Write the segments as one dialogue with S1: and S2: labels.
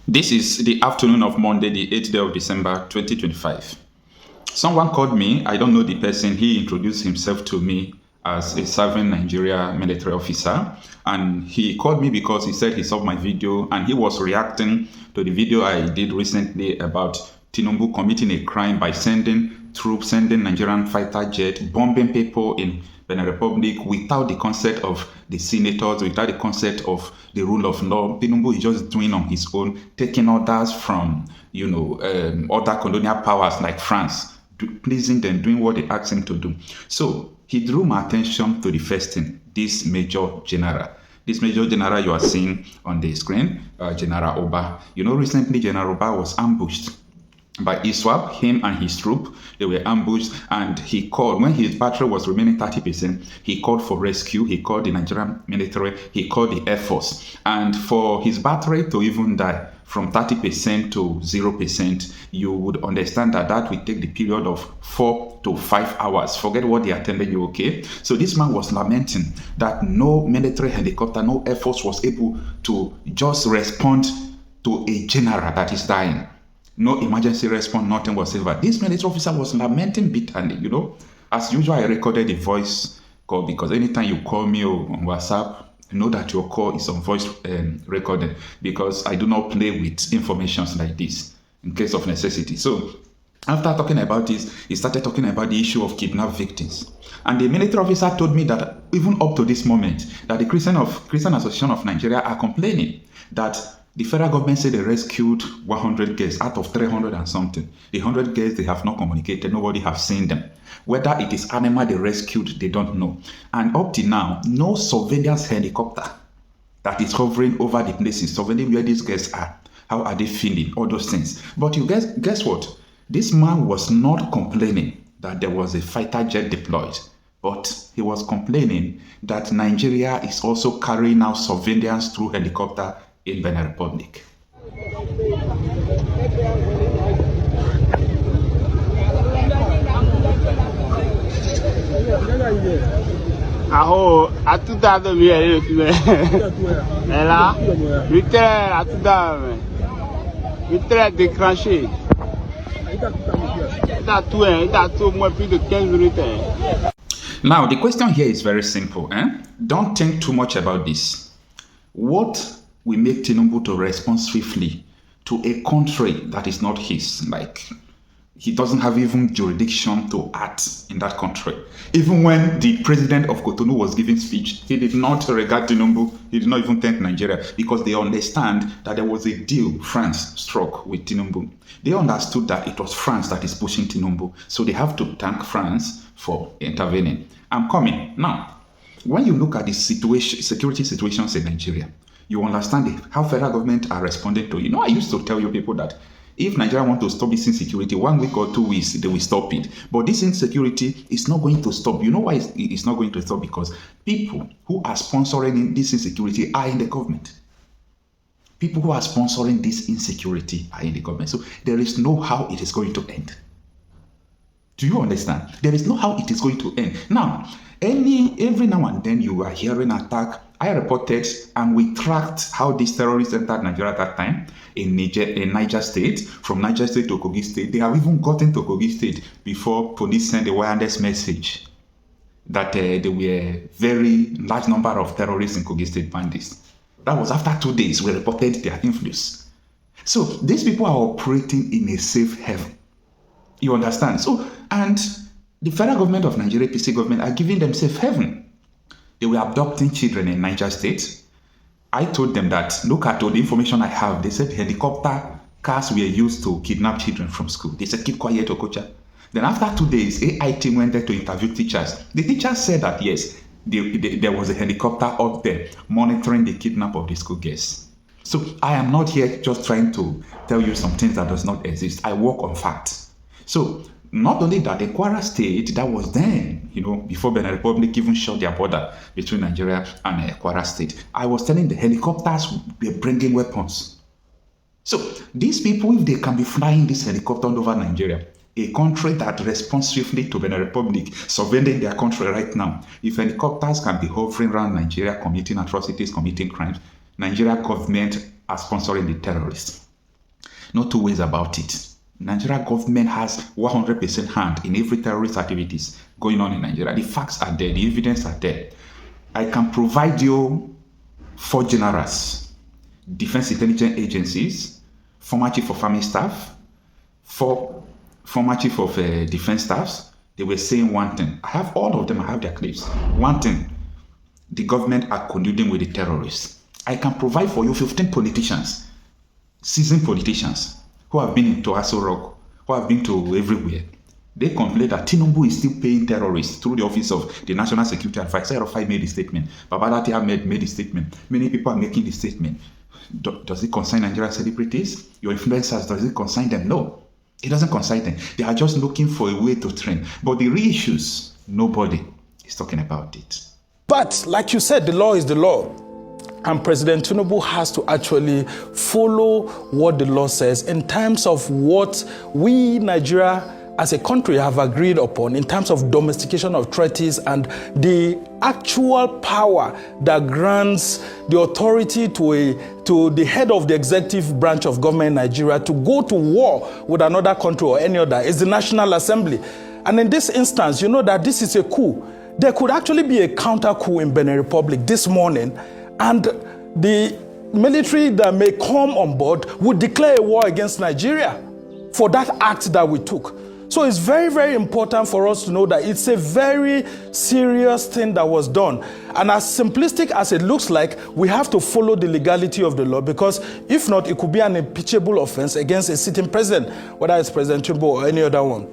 S1: This is the afternoon of Monday, the 8th day of December 2025. Someone called me, I don't know the person, he introduced himself to me as a serving Nigeria military officer. And he called me because he said he saw my video and he was reacting to the video I did recently about Tinubu committing a crime by sending troops, sending Nigerian fighter jet, bombing people in Benin Republic without the consent of the senators, without the consent of the rule of law. Tinubu is just doing on his own, taking orders from, other colonial powers like France, pleasing them, doing what they asked him to do. So he drew my attention to the first thing, this Major General. This Major General you are seeing on the screen, General Oba. Recently General Oba was ambushed by ISWAP, him and his troop. They were ambushed, and he called, when his battery was remaining 30%, he called for rescue, he called the Nigerian military, he called the Air Force. And for his battery to even die from 30% to 0%, you would understand that that will take the period of 4 to 5 hours. Forget what they attended you, okay? So this man was lamenting that no military helicopter, no Air Force was able to just respond to a general that is dying. No emergency response, nothing whatsoever. This military officer was lamenting bitterly, As usual, I recorded the voice call because anytime you call me on WhatsApp, know that your call is on voice recording because I do not play with information like this in case of necessity. So after talking about this, he started talking about the issue of kidnapped victims. And the military officer told me that even up to this moment, that the Christian Association of Nigeria are complaining that the federal government said they rescued 100 girls out of 300 and something. The 100 girls, they have not communicated. Nobody have seen them. Whether it is animal they rescued, they don't know. And up to now, no surveillance helicopter that is hovering over the places, surveilling where these girls are. How are they feeling? All those things. But you guess what? This man was not complaining that there was a fighter jet deployed. But he was complaining that Nigeria is also carrying out surveillance through helicopter in Benin Republic.
S2: Aho, atuda do mi ere tu me. Ela, vitre atuda me. Vitre déclenché. Il a tout moins plus de 15 minutes.
S1: Now, the question here is very simple. Don't think too much about this. What will make Tinubu to respond swiftly to a country that is not his? Like, he doesn't have even jurisdiction to act in that country. Even when the president of Cotonou was giving speech, he did not regard Tinubu. He did not even thank Nigeria because they understand that there was a deal France struck with Tinubu. They understood that it was France that is pushing Tinubu. So they have to thank France for intervening. I'm coming. Now, when you look at the security situations in Nigeria, you understand how federal government are responding to. I used to tell you people that if Nigeria want to stop this insecurity, 1 week or 2 weeks, they will stop it. But this insecurity is not going to stop. You know why it's not going to stop? Because people who are sponsoring this insecurity are in the government. People who are sponsoring this insecurity are in the government. So there is no how it is going to end. Do you understand? There is no how it is going to end. Now, every now and then you are hearing attack. I reported and we tracked how these terrorists entered Nigeria at that time in Niger State, from Niger State to Kogi State. They have even gotten to Kogi State before police sent a wireless message that there were very large number of terrorists in Kogi State bandits. That was after 2 days we reported their influence. So these people are operating in a safe haven. You understand? So, and the federal government of Nigeria, PC government, are giving them safe haven. They were abducting children in Niger State. I told them that, look at all the information I have. They said helicopter cars were used to kidnap children from school. They said, keep quiet, Okocha. Then after 2 days, AI team went there to interview teachers. The teachers said that, yes, there was a helicopter up there monitoring the kidnap of the school girls. So I am not here just trying to tell you some things that does not exist. I work on facts. So not only that, the Kwara State, that was then, before Benin Republic even shut their border between Nigeria and Kwara State. I was telling the helicopters were bringing weapons. So these people, if they can be flying this helicopter over Nigeria, a country that responds swiftly to Benin Republic, surveilling their country right now, if helicopters can be hovering around Nigeria, committing atrocities, committing crimes, Nigeria government are sponsoring the terrorists. No two ways about it. Nigeria government has 100% hand in every terrorist activities going on in Nigeria. The facts are there, the evidence are there. I can provide you 4 generals, defense intelligence agencies, former chief of army staff, 4 former chief of defense staffs. They were saying one thing. I have all of them, I have their clips. One thing, the government are colluding with the terrorists. I can provide for you 15 politicians, seasoned politicians, who have been to Aso Rock, who have been to everywhere. They complain that Tinubu is still paying terrorists through the office of the National Security Advisor. Rufai made a statement. Babalati Ahmed made a statement. Many people are making the statement. Does it concern Nigerian celebrities? Your influencers, does it concern them? No, it doesn't concern them. They are just looking for a way to train. But the real issues, nobody is talking about it.
S3: But like you said, the law is the law. And President Tinubu has to actually follow what the law says in terms of what we, Nigeria, as a country have agreed upon in terms of domestication of treaties and the actual power that grants the authority to the head of the executive branch of government in Nigeria to go to war with another country or any other is the National Assembly. And in this instance, you know that this is a coup. There could actually be a counter coup in Benin Republic this morning, and the military that may come on board would declare a war against Nigeria for that act that we took. So it's very, very important for us to know that it's a very serious thing that was done. And as simplistic as it looks like, we have to follow the legality of the law, because if not, it could be an impeachable offense against a sitting president, whether it's President Tinubu or any other one.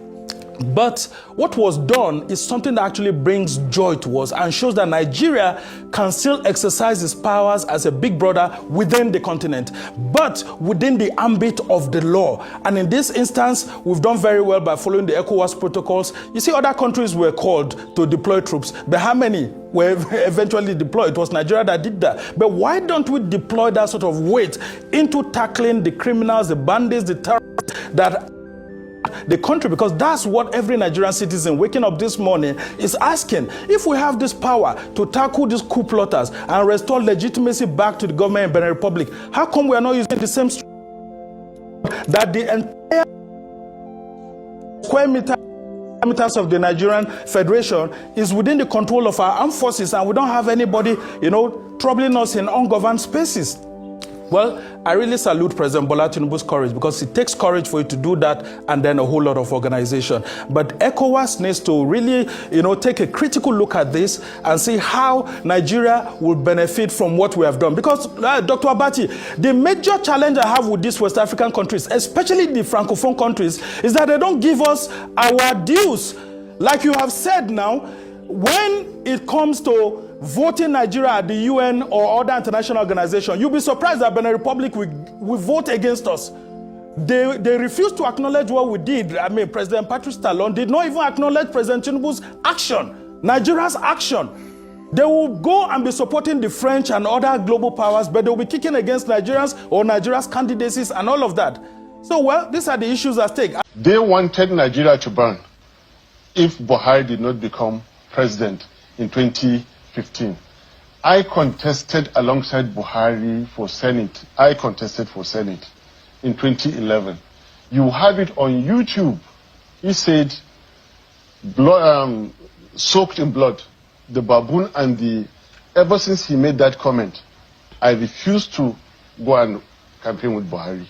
S3: But what was done is something that actually brings joy to us and shows that Nigeria can still exercise its powers as a big brother within the continent, but within the ambit of the law. And in this instance, we've done very well by following the ECOWAS protocols. You see, other countries were called to deploy troops, but how many were eventually deployed? It was Nigeria that did that. But why don't we deploy that sort of weight into tackling the criminals, the bandits, the terrorists that the country? Because that's what every Nigerian citizen waking up this morning is asking. If we have this power to tackle these coup plotters and restore legitimacy back to the government in Benin Republic, how come we are not using the same that the entire square meters of the Nigerian Federation is within the control of our armed forces, and we don't have anybody, troubling us in ungoverned spaces? Well, I really salute President Bola Tinubu's courage, because it takes courage for you to do that, and then a whole lot of organization. But ECOWAS needs to really, take a critical look at this and see how Nigeria will benefit from what we have done. Because, Dr. Abati, the major challenge I have with these West African countries, especially the Francophone countries, is that they don't give us our dues. Like you have said now, when it comes to voting Nigeria at the UN or other international organization, you'll be surprised that Benin Republic will vote against us. They refuse to acknowledge what we did. I mean, President Patrice Talon did not even acknowledge President Tinubu's action, Nigeria's action. They will go and be supporting the French and other global powers, but they will be kicking against Nigerians or Nigeria's candidacies and all of that. So, well, these are the issues at stake.
S4: They wanted Nigeria to burn if Buhari did not become president in 2015. I contested alongside Buhari for Senate. I contested for Senate in 2011. You have it on YouTube. He said, soaked in blood, the baboon and the... Ever since he made that comment, I refused to go and campaign with Buhari.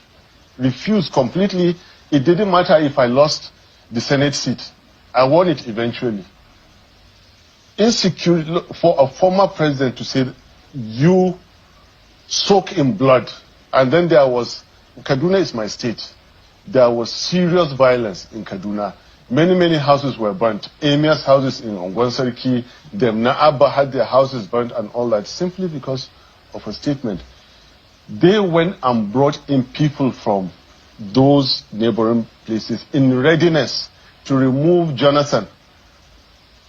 S4: Refused completely. It didn't matter if I lost the Senate seat. I won it eventually. Insecure for a former president to say, you soak in blood. And then there was, Kaduna is my state. There was serious violence in Kaduna. Many houses were burnt. Emir's houses in Ongwansariki, Demna Abba had their houses burnt and all that, simply because of a statement. They went and brought in people from those neighboring places in readiness to remove Jonathan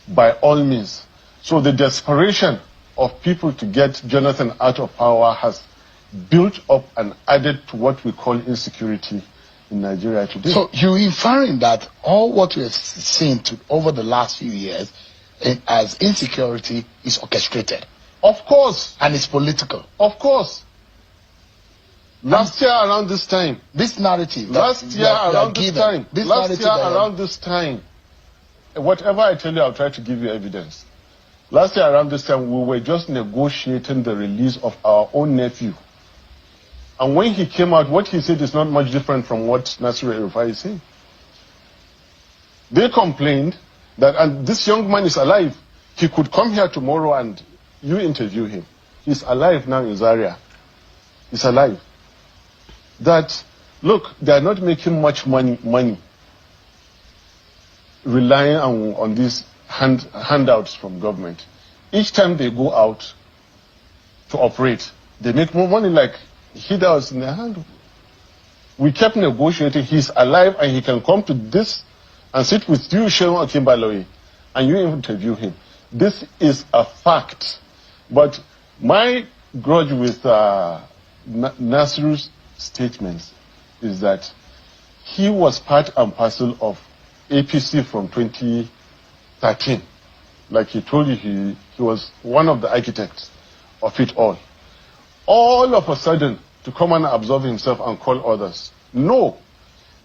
S4: by all means. So the desperation of people to get Jonathan out of power has built up and added to what we call insecurity in Nigeria today.
S5: So you're inferring that all what we have seen over the last few years as insecurity is orchestrated?
S4: Of course.
S5: And it's political?
S4: Of course. Last year around this time.
S5: This narrative.
S4: Last year around this time. Whatever I tell you, I'll try to give you evidence. Last year around this time, we were just negotiating the release of our own nephew. And when he came out, what he said is not much different from what Nasiru El-Rufai is saying. They complained that, and this young man is alive. He could come here tomorrow and you interview him. He's alive now in Zaria. He's alive. That, look, they're not making much money relying on these handouts from government. Each time they go out to operate, they make more money like handouts in their hand. We kept negotiating. He's alive and he can come to this and sit with you, Shehu Akimbaloyi, and you interview him. This is a fact. But my grudge with Nasiru's statements is that he was part and parcel of APC from 2013. Like he told you, he was one of the architects of it all. All of a sudden, to come and absolve himself and call others. No.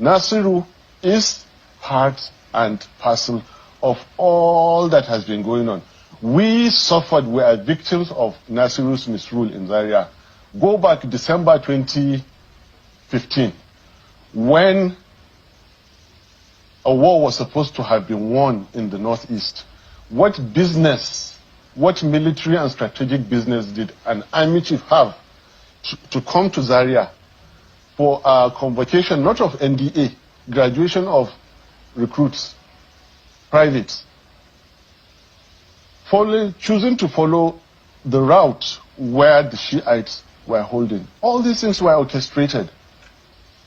S4: Nasiru is part and parcel of all that has been going on. We suffered, we are victims of Nasiru's misrule in Zaria. Go back December 2015, when a war was supposed to have been won in the Northeast. What business, what military and strategic business did an army chief have to come to Zaria for a convocation, not of NDA, graduation of recruits, privates, choosing to follow the route where the Shiites were holding. All these things were orchestrated.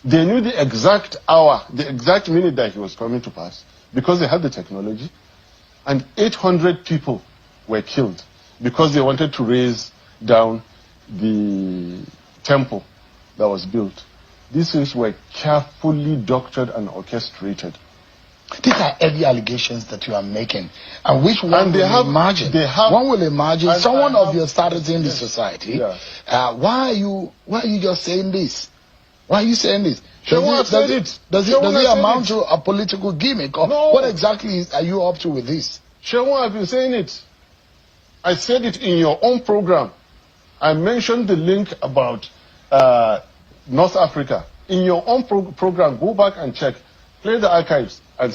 S4: They knew the exact hour, the exact minute that he was coming to pass, because they had the technology. And 800 people were killed because they wanted to raise down the temple that was built. These things were carefully doctored and orchestrated.
S5: These are heavy allegations that you are making, and which one will imagine? One will imagine someone of your status in the society. Yeah. Why are you just saying this? Why are you saying this? Does it amount to a political gimmick, or no? What exactly are you up to with this?
S4: Shehu, I've been saying it. I said it in your own program. I mentioned the link about North Africa. In your own program, go back and check. Play the archives and